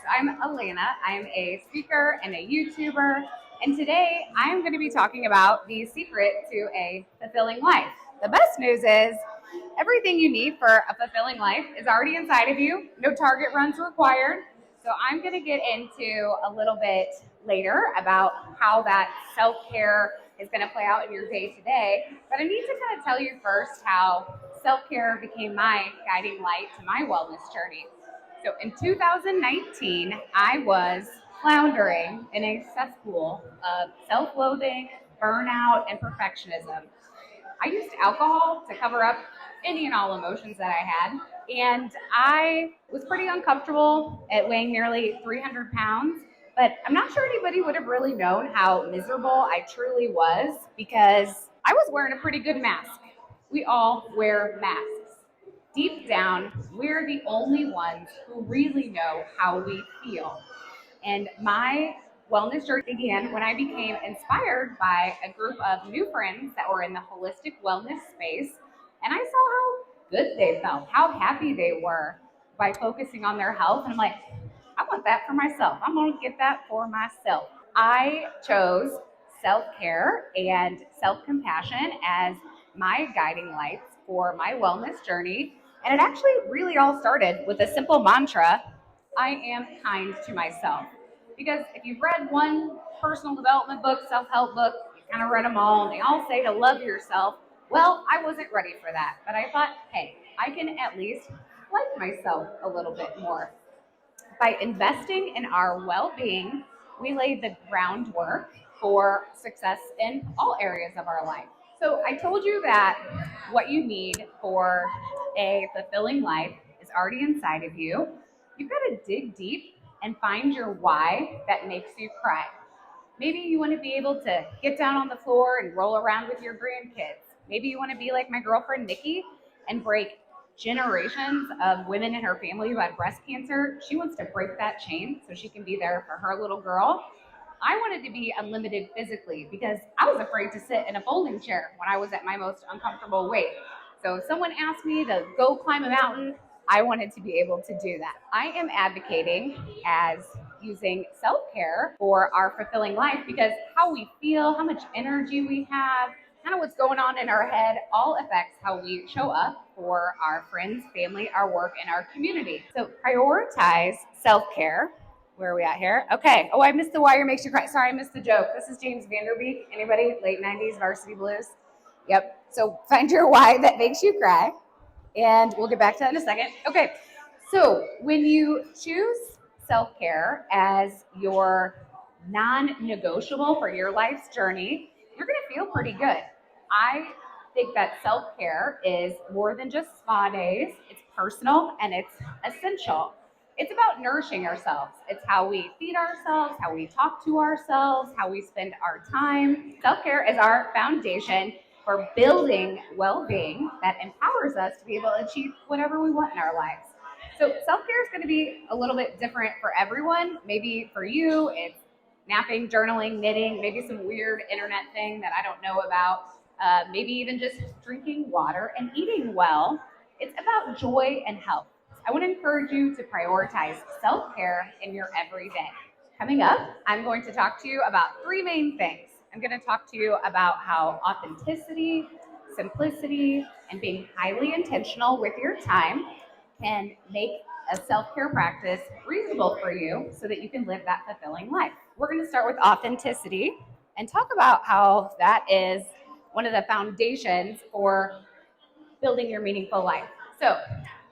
I'm Elena. I'm a speaker and a YouTuber, and today I'm going to be talking about the secret to a fulfilling life. The best news is everything you need for a fulfilling life is already inside of you. No target runs required. So I'm going to get into a little bit later about how that self-care is going to play out in your day to day. But I need to kind of tell you first how self-care became my guiding light to my wellness journey. So in 2019, I was floundering in a cesspool of self-loathing, burnout, and perfectionism. I used alcohol to cover up any and all emotions that I had. And I was pretty uncomfortable at weighing nearly 300 pounds. But I'm not sure anybody would have really known how miserable I truly was because I was wearing a pretty good mask. We all wear masks. Deep down, we're the only ones who really know how we feel. And my wellness journey began when I became inspired by a group of new friends that were in the holistic wellness space. And I saw how good they felt, how happy they were by focusing on their health. And I'm like, I want that for myself. I'm going to get that for myself. I chose self care and self compassion as my guiding lights for my wellness journey. And it actually really all started with a simple mantra: I am kind to myself. Because if you've read one personal development book, self help book, you kind of read them all, and they all say to love yourself. Well, I wasn't ready for that. But I thought, hey, I can at least like myself a little bit more. By investing in our well being, we lay the groundwork for success in all areas of our life. So I told you that what you need for a fulfilling life is already inside of you. You've got to dig deep and find your why that makes you cry. Maybe you want to be able to get down on the floor and roll around with your grandkids. Maybe you want to be like my girlfriend Nikki and break generations of women in her family who had breast cancer. She wants to break that chain so she can be there for her little girl. I wanted to be unlimited physically because I was afraid to sit in a folding chair when I was at my most uncomfortable weight. So if someone asked me to go climb a mountain, I wanted to be able to do that. I am advocating as using self-care for our fulfilling life because how we feel, how much energy we have, kind of what's going on in our head all affects how we show up for our friends, family, our work, and our community. So prioritize self-care. Where are we at here? Okay. Oh, I missed the wire makes you cry. Sorry, I missed the joke. This is James Vanderbeek. Anybody? Late 90s Varsity Blues? Yep. So find your why that makes you cry. And we'll get back to that in a second. Okay. So when you choose self-care as your non-negotiable for your life's journey, you're going to feel pretty good. I think that self-care is more than just spa days. It's personal and it's essential. It's about nourishing ourselves. It's how we feed ourselves, how we talk to ourselves, how we spend our time. Self-care is our foundation for building well-being that empowers us to be able to achieve whatever we want in our lives. So self-care is going to be a little bit different for everyone. Maybe for you, it's napping, journaling, knitting, maybe some weird internet thing that I don't know about. Maybe even just drinking water and eating well. It's about joy and health. I want to encourage you to prioritize self-care in your everyday. Coming up, I'm going to talk to you about three main things. I'm going to talk to you about how authenticity, simplicity, and being highly intentional with your time can make a self-care practice reasonable for you so that you can live that fulfilling life. We're going to start with authenticity and talk about how that is one of the foundations for building your meaningful life. So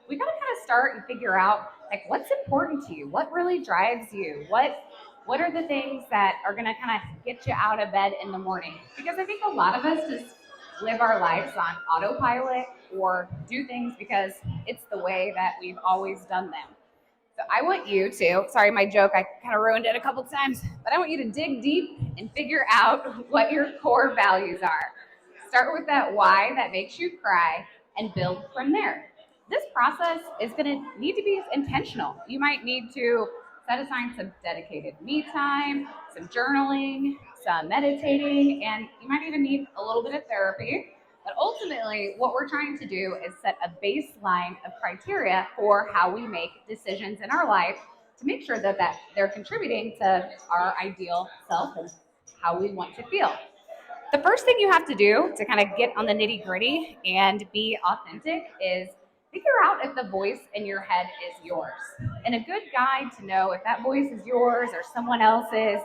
we got to kind of start and figure out like what's important to you, what really drives you, what are the things that are going to kind of get you out of bed in the morning? Because I think a lot of us just live our lives on autopilot or do things because it's the way that we've always done them. So I want you to, sorry, my joke, I kind of ruined it a couple times, but I want you to dig deep and figure out what your core values are. Start with that why that makes you cry and build from there. This process is going to need to be intentional. You might need to set aside some dedicated me time, some journaling, some meditating, and you might even need a little bit of therapy. But ultimately, what we're trying to do is set a baseline of criteria for how we make decisions in our life to make sure that they're contributing to our ideal self and how we want to feel. The first thing you have to do to kind of get on the nitty gritty and be authentic is figure out if the voice in your head is yours. And a good guide to know if that voice is yours or someone else's,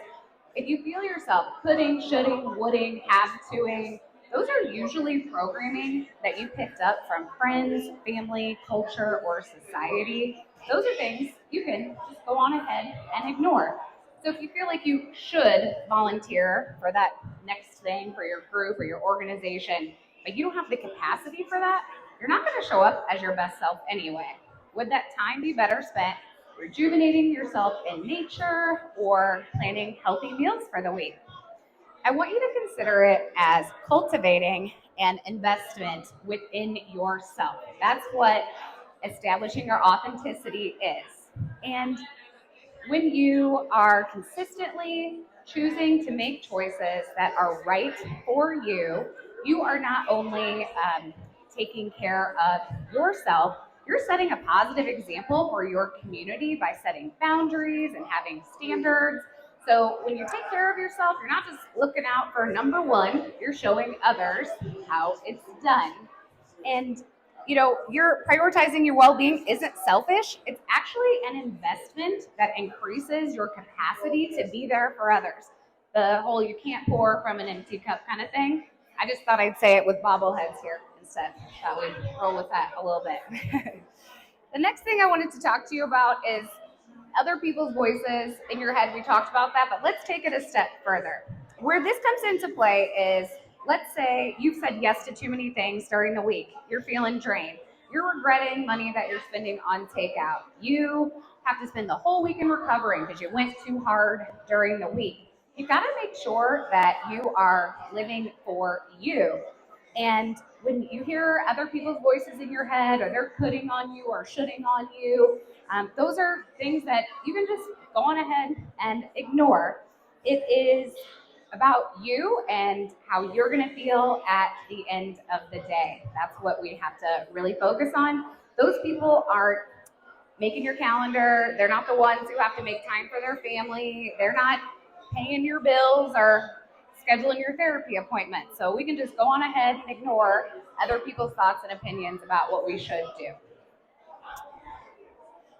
if you feel yourself coulding, shoulding, woulding, have toing, those are usually programming that you picked up from friends, family, culture, or society. Those are things you can just go on ahead and ignore. So if you feel like you should volunteer for that next thing for your group or your organization, but you don't have the capacity for that, you're not going to show up as your best self anyway. Would that time be better spent rejuvenating yourself in nature or planning healthy meals for the week? I want you to consider it as cultivating an investment within yourself. That's what establishing your authenticity is. And when you are consistently choosing to make choices that are right for you, you are not only taking care of yourself, you're setting a positive example for your community by setting boundaries and having standards. So when you take care of yourself, you're not just looking out for number one, you're showing others how it's done. And you're prioritizing your well-being isn't selfish. It's actually an investment that increases your capacity to be there for others. The whole you can't pour from an empty cup kind of thing. I just thought I'd say it with bobbleheads here instead. That would roll with that a little bit. The next thing I wanted to talk to you about is other people's voices in your head. We talked about that, but let's take it a step further. Where this comes into play is, let's say you've said yes to too many things during the week. You're feeling drained. You're regretting money that you're spending on takeout. You have to spend the whole weekend recovering because you went too hard during the week. You've got to make sure that you are living for you. And when you hear other people's voices in your head, or they're putting on you or shoulding on you, those are things that you can just go on ahead and ignore. It is about you and how you're going to feel at the end of the day. That's what we have to really focus on. Those people aren't making your calendar. They're not the ones who have to make time for their family. They're not paying your bills or scheduling your therapy appointment. So we can just go on ahead and ignore other people's thoughts and opinions about what we should do.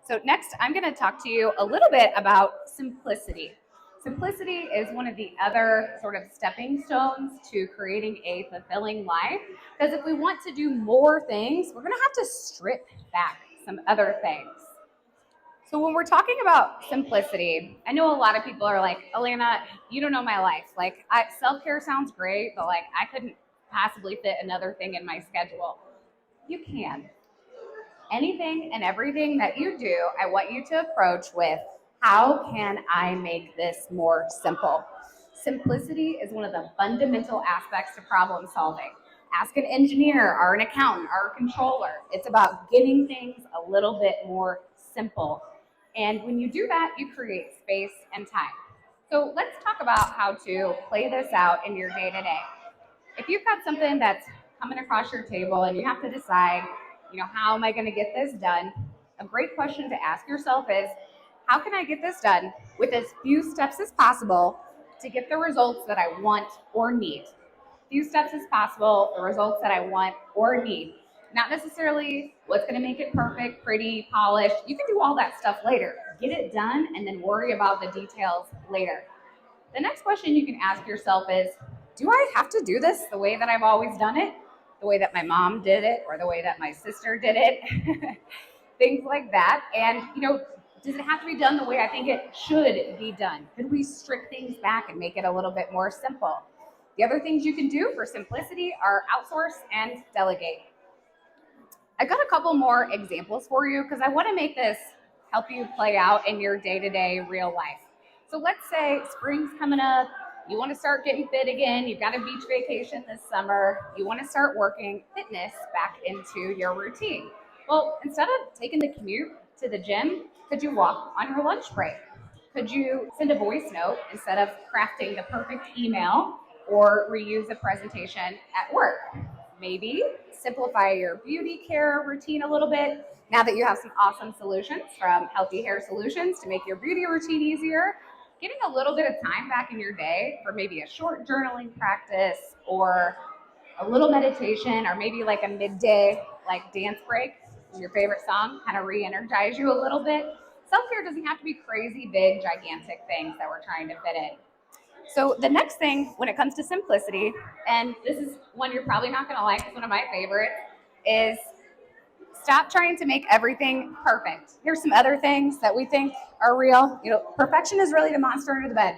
So next, I'm going to talk to you a little bit about simplicity. Simplicity is one of the other sort of stepping stones to creating a fulfilling life. Because if we want to do more things, we're going to have to strip back some other things. So when we're talking about simplicity, I know a lot of people are like, Elena, you don't know my life. Like, self-care sounds great, but like I couldn't possibly fit another thing in my schedule. You can. Anything and everything that you do, I want you to approach with, how can I make this more simple? Simplicity is one of the fundamental aspects to problem solving. Ask an engineer or an accountant or a controller. It's about getting things a little bit more simple. And when you do that, you create space and time. So let's talk about how to play this out in your day-to-day. If you've got something that's coming across your table and you have to decide, how am I going to get this done? A great question to ask yourself is, how can I get this done with as few steps as possible to get the results that I want or need? Few steps as possible, the results that I want or need. Not necessarily what's going to make it perfect, pretty, polished. You can do all that stuff later. Get it done and then worry about the details later. The next question you can ask yourself is, do I have to do this the way that I've always done it? The way that my mom did it or the way that my sister did it? Things like that. And, does it have to be done the way I think it should be done? Could we strip things back and make it a little bit more simple? The other things you can do for simplicity are outsource and delegate. I've got a couple more examples for you because I want to make this help you play out in your day-to-day real life. So let's say spring's coming up, you want to start getting fit again, you've got a beach vacation this summer, you want to start working fitness back into your routine. Well, instead of taking the commute to the gym, could you walk on your lunch break? Could you send a voice note instead of crafting the perfect email or reuse a presentation at work? maybe simplify your beauty care routine a little bit. Now that you have some awesome solutions from Healthy Hair Solutions to make your beauty routine easier, getting a little bit of time back in your day for maybe a short journaling practice or a little meditation or maybe like a midday like dance break, your favorite song, kind of re-energize you a little bit. Self-care doesn't have to be crazy, big, gigantic things that we're trying to fit in. So the next thing when it comes to simplicity, and this is one you're probably not going to like, it's one of my favorites, is stop trying to make everything perfect. Here's some other things that we think are real. Perfection is really the monster under the bed.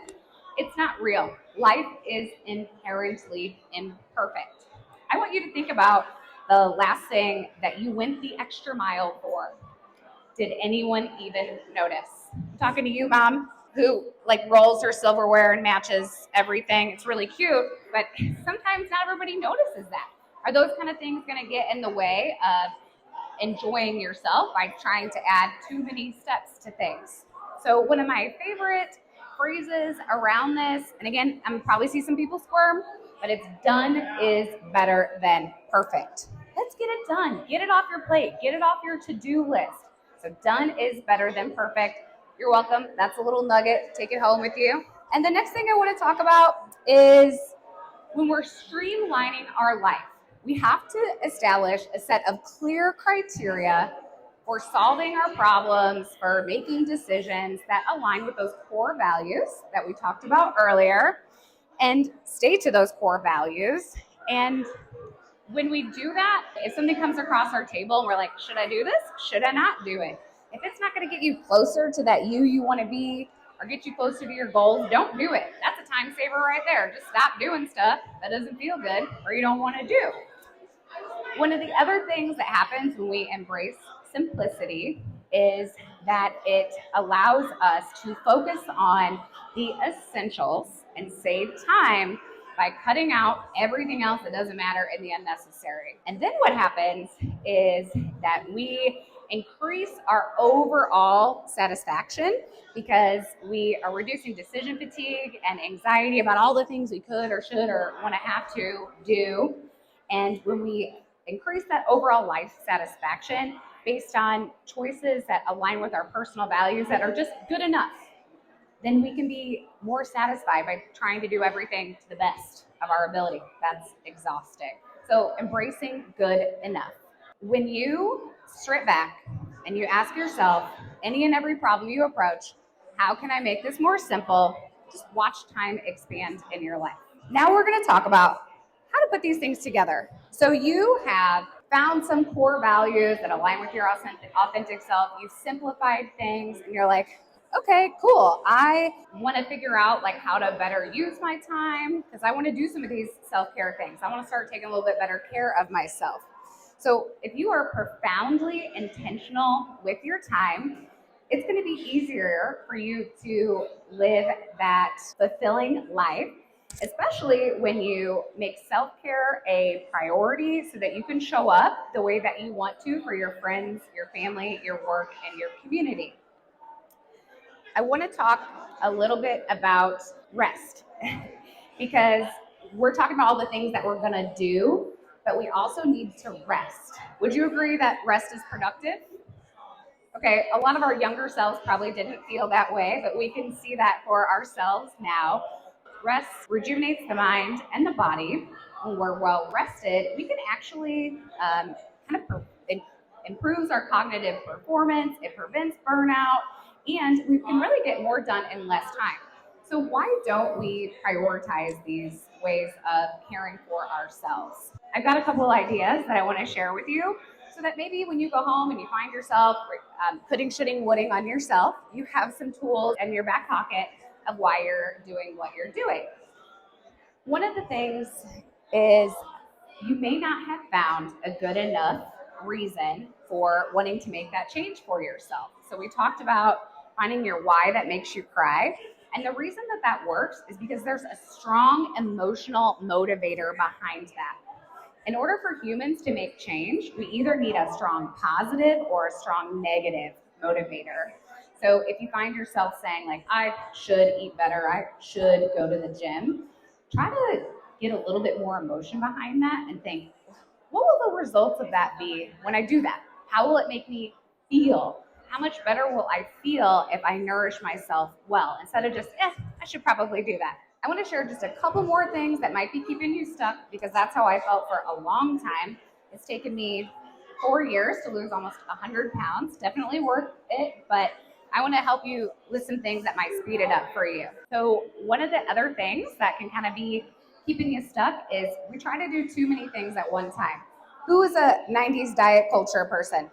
It's not real. Life is inherently imperfect. I want you to think about the last thing that you went the extra mile for. Did anyone even notice? I'm talking to you, Mom, who like rolls her silverware and matches everything. It's really cute, but sometimes not everybody notices that. Are those kind of things going to get in the way of enjoying yourself by trying to add too many steps to things? So one of my favorite phrases around this, and again, I'm probably see some people squirm, but it's done is better than perfect. Let's get it done. Get it off your plate. Get it off your to-do list. So done is better than perfect. You're welcome. That's a little nugget. Take it home with you. And the next thing I want to talk about is when we're streamlining our life, we have to establish a set of clear criteria for solving our problems, for making decisions that align with those core values that we talked about earlier, and stay to those core values. And when we do that, if something comes across our table and we're like, should I do this? Should I not do it? If it's not going to get you closer to that you want to be or get you closer to your goals, don't do it. That's a time saver right there. Just stop doing stuff that doesn't feel good or you don't want to do. One of the other things that happens when we embrace simplicity is that it allows us to focus on the essentials and save time by cutting out everything else that doesn't matter and the unnecessary. And then what happens is that we increase our overall satisfaction because we are reducing decision fatigue and anxiety about all the things we could or should or want to have to do. And when we increase that overall life satisfaction based on choices that align with our personal values that are just good enough, then we can be more satisfied by trying to do everything to the best of our ability. That's exhausting. So embracing good enough. When you strip back and you ask yourself any and every problem you approach, how can I make this more simple? Just watch time expand in your life. Now we're going to talk about how to put these things together. So you have found some core values that align with your authentic self. You've simplified things and you're like, okay, cool. I want to figure out like how to better use my time because I want to do some of these self-care things. I want to start taking a little bit better care of myself. So if you are profoundly intentional with your time, it's going to be easier for you to live that fulfilling life, especially when you make self-care a priority so that you can show up the way that you want to for your friends, your family, your work, and your community. I want to talk a little bit about rest because we're talking about all the things that we're going to do, but we also need to rest. Would you agree that rest is productive? Okay, a lot of our younger selves probably didn't feel that way, but we can see that for ourselves now. Rest rejuvenates the mind and the body. When we're well rested, we can actually it improves our cognitive performance, it prevents burnout, and we can really get more done in less time. So why don't we prioritize these ways of caring for ourselves? I've got a couple of ideas that I want to share with you so that maybe when you go home and you find yourself shitting, wooding on yourself, you have some tools in your back pocket of why you're doing what you're doing. One of the things is you may not have found a good enough reason for wanting to make that change for yourself. So we talked about finding your why that makes you cry. And the reason that that works is because there's a strong emotional motivator behind that. In order for humans to make change, we either need a strong positive or a strong negative motivator. So if you find yourself saying like, I should eat better, I should go to the gym, try to get a little bit more emotion behind that and think, what will the results of that be when I do that? How will it make me feel? How much better will I feel if I nourish myself well instead of just, I should probably do that. I want to share just a couple more things that might be keeping you stuck because that's how I felt for a long time. It's taken me 4 years to lose almost 100 pounds. Definitely worth it, but I want to help you with some things that might speed it up for you. So, one of the other things that can kind of be keeping you stuck is we try to do too many things at one time. Who is a 90s diet culture person?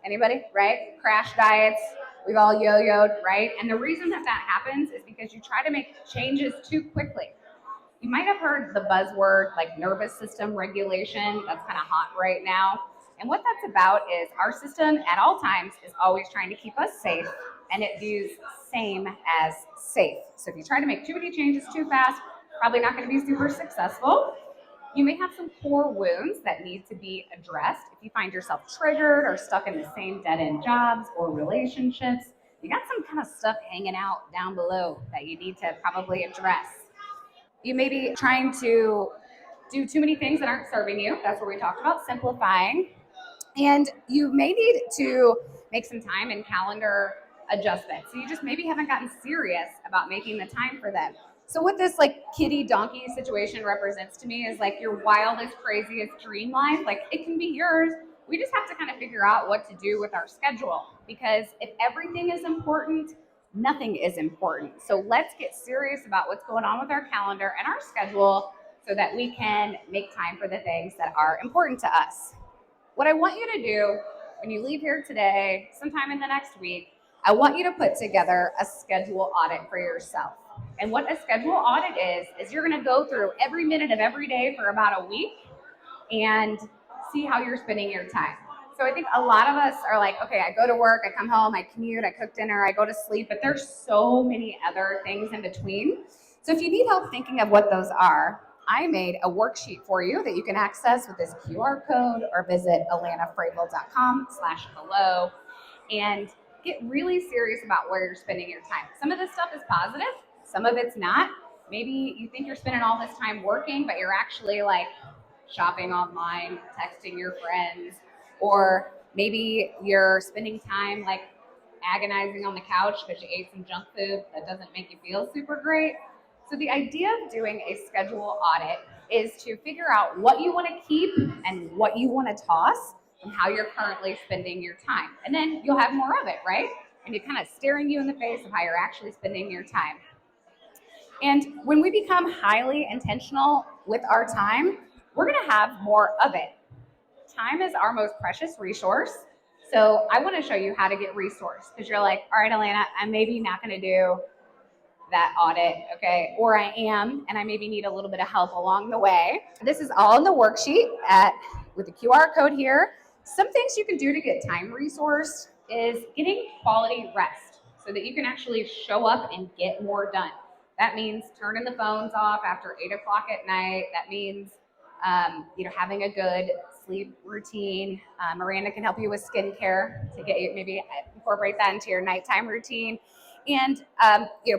Anybody, right? Crash diets. We've all yo-yoed, right? And the reason that that happens is because you try to make changes too quickly. You might have heard the buzzword like nervous system regulation. That's kind of hot right now. And what that's about is our system at all times is always trying to keep us safe, and it views same as safe. So if you try to make too many changes too fast, probably not going to be super successful. You may have some core wounds that need to be addressed. If you find yourself triggered or stuck in the same dead-end jobs or relationships, you got some kind of stuff hanging out down below that you need to probably address. You may be trying to do too many things that aren't serving you. That's where we talked about simplifying. And you may need to make some time and calendar adjustments. So you just maybe haven't gotten serious about making the time for them. So what this like kitty donkey situation represents to me is like your wildest, craziest dream life. Like it can be yours. We just have to kind of figure out what to do with our schedule because if everything is important, nothing is important. So let's get serious about what's going on with our calendar and our schedule so that we can make time for the things that are important to us. What I want you to do when you leave here today, sometime in the next week, I want you to put together a schedule audit for yourself. And what a schedule audit is you're going to go through every minute of every day for about a week and see how you're spending your time. So I think a lot of us are like, okay, I go to work, I come home, I commute, I cook dinner, I go to sleep, but there's so many other things in between. So if you need help thinking of what those are, I made a worksheet for you that you can access with this QR code or visit alanafrable.com/hello and get really serious about where you're spending your time. Some of this stuff is positive, some of it's not. Maybe you think you're spending all this time working, but you're actually like shopping online, texting your friends, or maybe you're spending time like agonizing on the couch because you ate some junk food that doesn't make you feel super great. So the idea of doing a schedule audit is to figure out what you want to keep and what you want to toss and how you're currently spending your time. And then you'll have more of it, right? And it kind of staring you in the face of how you're actually spending your time. And when we become highly intentional with our time, we're going to have more of it. Time is our most precious resource. So I want to show you how to get resourced because you're like, all right, Alana, I'm maybe not going to do that audit, okay? Or I am, and I maybe need a little bit of help along the way. This is all in the worksheet with the QR code here. Some things you can do to get time resourced is getting quality rest so that you can actually show up and get more done. That means turning the phones off after 8 o'clock at night. That means having a good sleep routine. Miranda can help you with skincare to get you maybe incorporate that into your nighttime routine. And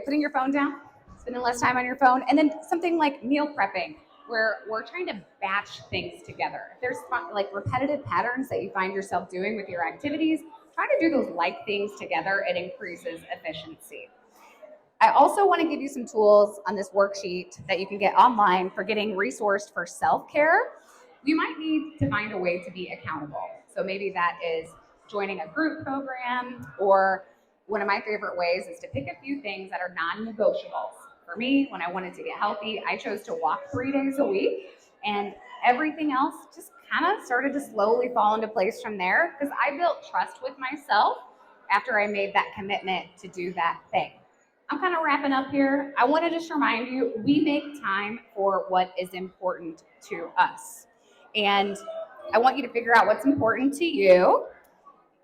putting your phone down, spending less time on your phone, and then something like meal prepping, where we're trying to batch things together. If there's like repetitive patterns that you find yourself doing with your activities, try to do those like things together. It increases efficiency. I also want to give you some tools on this worksheet that you can get online for getting resourced for self-care. You might need to find a way to be accountable. So maybe that is joining a group program, or one of my favorite ways is to pick a few things that are non-negotiables. For me, when I wanted to get healthy, I chose to walk 3 days a week, and everything else just kind of started to slowly fall into place from there because I built trust with myself after I made that commitment to do that thing. I'm kind of wrapping up here. I want to just remind you, we make time for what is important to us. And I want you to figure out what's important to you,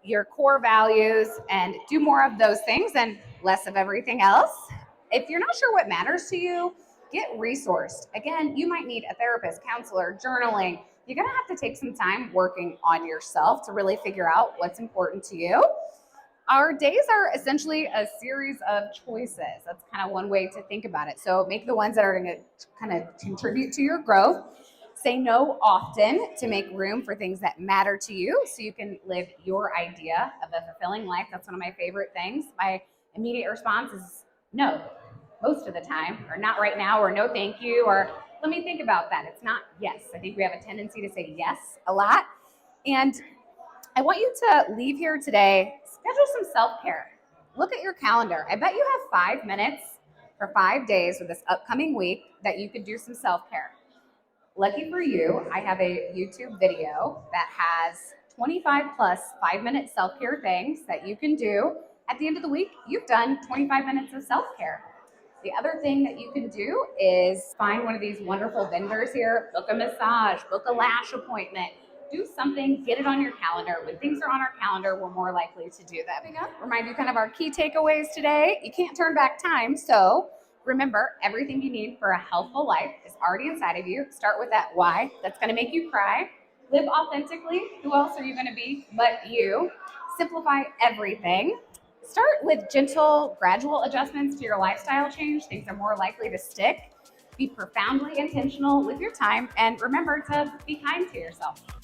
your core values, and do more of those things and less of everything else. If you're not sure what matters to you, get resourced. Again, you might need a therapist, counselor, journaling. You're going to have to take some time working on yourself to really figure out what's important to you. Our days are essentially a series of choices. That's kind of one way to think about it. So make the ones that are going to kind of contribute to your growth. Say no often to make room for things that matter to you so you can live your idea of a fulfilling life. That's one of my favorite things. My immediate response is no, most of the time, or not right now, or no thank you, or let me think about that. It's not yes. I think we have a tendency to say yes a lot. And I want you to leave here today, schedule some self care. Look at your calendar. I bet you have 5 minutes for 5 days for this upcoming week that you could do some self care. Lucky for you, I have a YouTube video that has 25 plus 5 minute self care things that you can do. At the end of the week, you've done 25 minutes of self care. The other thing that you can do is find one of these wonderful vendors here, book a massage, book a lash appointment, do something, get it on your calendar. When things are on our calendar, we're more likely to do them. Remind you kind of our key takeaways today. You can't turn back time, so remember, everything you need for a healthful life is already inside of you. Start with that why. That's going to make you cry. Live authentically. Who else are you going to be but you? Simplify everything. Start with gentle, gradual adjustments to your lifestyle change. Things are more likely to stick. Be profoundly intentional with your time, and remember to be kind to yourself.